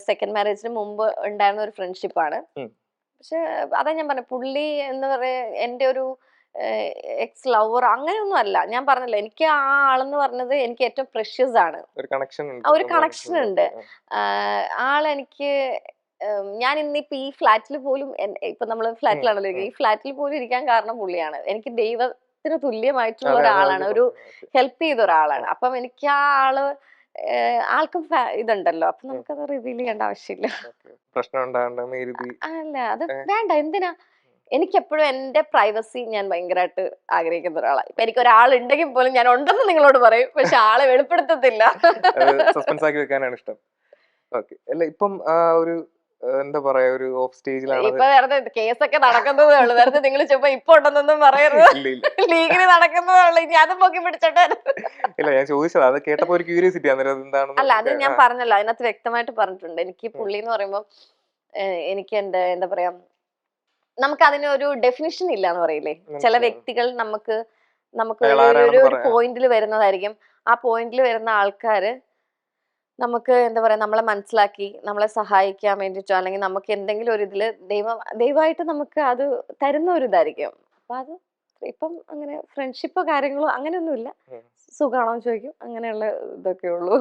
Second മാരേജിന് മുമ്പ് ഉണ്ടായിരുന്ന ഒരു ഫ്രണ്ട്ഷിപ്പാണ്. പക്ഷെ അതാ ഞാൻ പറഞ്ഞ പുള്ളി എന്ന് പറയാ എന്റെ ഒരു എക്സ് ലവർ അങ്ങനെയൊന്നും അല്ല. ഞാൻ പറഞ്ഞല്ലോ എനിക്ക് ആ ആളെന്ന് പറഞ്ഞത് എനിക്ക് ഏറ്റവും പ്രഷ്യസ് ആണ്. ഒരു കണക്ഷൻ ഒരു കണക്ഷൻ ഉണ്ട്. ആളെനിക്ക് ഞാൻ ഇന്നിപ്പോ ഈ ഫ്ലാറ്റിൽ പോലും ഇപ്പൊ നമ്മള് ഫ്ലാറ്റിലാണല്ലോ ഈ ഫ്ലാറ്റിൽ പോലും ഇരിക്കാൻ കാരണം പുള്ളിയാണ്. എനിക്ക് ദൈവത്തിന് തുല്യമായിട്ടുള്ള ഒരാളാണ്. ഒരു ഹെൽപ്പ് ചെയ്ത ഒരാളാണ്. അപ്പം എനിക്ക് ആ ആള് ആൾക്കും ഇതുണ്ടല്ലോ. അപ്പൊ നമുക്കത് റിവീൽ ചെയ്യേണ്ട ആവശ്യമില്ല. അല്ല അത് വേണ്ട. എന്തിനാ? എനിക്കെപ്പോഴും എന്റെ പ്രൈവസി ഞാൻ ഭയങ്കരമായിട്ട് ആഗ്രഹിക്കുന്ന ഒരാളാണ്. ഇപ്പൊ എനിക്ക് ഒരാൾ ഉണ്ടെങ്കിൽ പോലും ഞാൻ ഉണ്ടെന്ന് നിങ്ങളോട് പറയും, പക്ഷെ ആളെ വെളിപ്പെടുത്തത്തില്ല. സസ്പെൻസ് ആക്കി വെക്കാനാണ് ഇഷ്ടം. ഓക്കെ. അല്ല ഇപ്പം ഒരു എന്താ പറയാ ഒരു ഓഫ് സ്റ്റേജിലാണ്. ഇപ്പൊ വെറുതെ കേസൊക്കെ നടക്കുന്നതേ ഉള്ളൂ. വെറുതെ നിങ്ങൾ ചുമ്മാ ഇപ്പൊ ഉണ്ടെന്നൊന്നും പറയരുത്. ലീഗിന് നടക്കുന്നതേ ഉള്ളൂ. ഇനി അതും പൊക്കി പിടിച്ചോട്ടെ. ഇല്ല ഞാൻ ചോദിച്ചത് അത് കേട്ടപ്പോ ഒരു ക്യൂരിയോസിറ്റി അല്ല അത് ഞാൻ പറഞ്ഞല്ലോ, അതിനകത്ത് വ്യക്തമായിട്ട് പറഞ്ഞിട്ടുണ്ട്. എനിക്ക് പുള്ളി എന്ന് പറയുമ്പോ എനിക്ക് എന്റെ എന്താ പറയാ നമുക്ക് അതിനൊരു ഡെഫിനിഷൻ ഇല്ല എന്ന് പറയില്ലേ. ചില വ്യക്തികൾ നമുക്ക് ഒരു പോയിന്റിൽ വരുന്നതായിരിക്കും. ആ പോയിന്റിൽ വരുന്ന ആൾക്കാര് നമുക്ക് എന്താ പറയാ നമ്മളെ മനസ്സിലാക്കി നമ്മളെ സഹായിക്കാൻ വേണ്ടിട്ടോ അല്ലെങ്കിൽ നമുക്ക് എന്തെങ്കിലും ഒരു ഇതില് ദൈവമായിട്ട് നമുക്ക് അത് തരുന്ന ഒരു ഇതായിരിക്കും. അപ്പൊ അത് ഇപ്പം അങ്ങനെ ഫ്രണ്ട്ഷിപ്പോ കാര്യങ്ങളോ അങ്ങനെയൊന്നുമില്ല. സുഖാണോ ചോദിക്കും, അങ്ങനെയുള്ള ഇതൊക്കെ ഉള്ളൂ.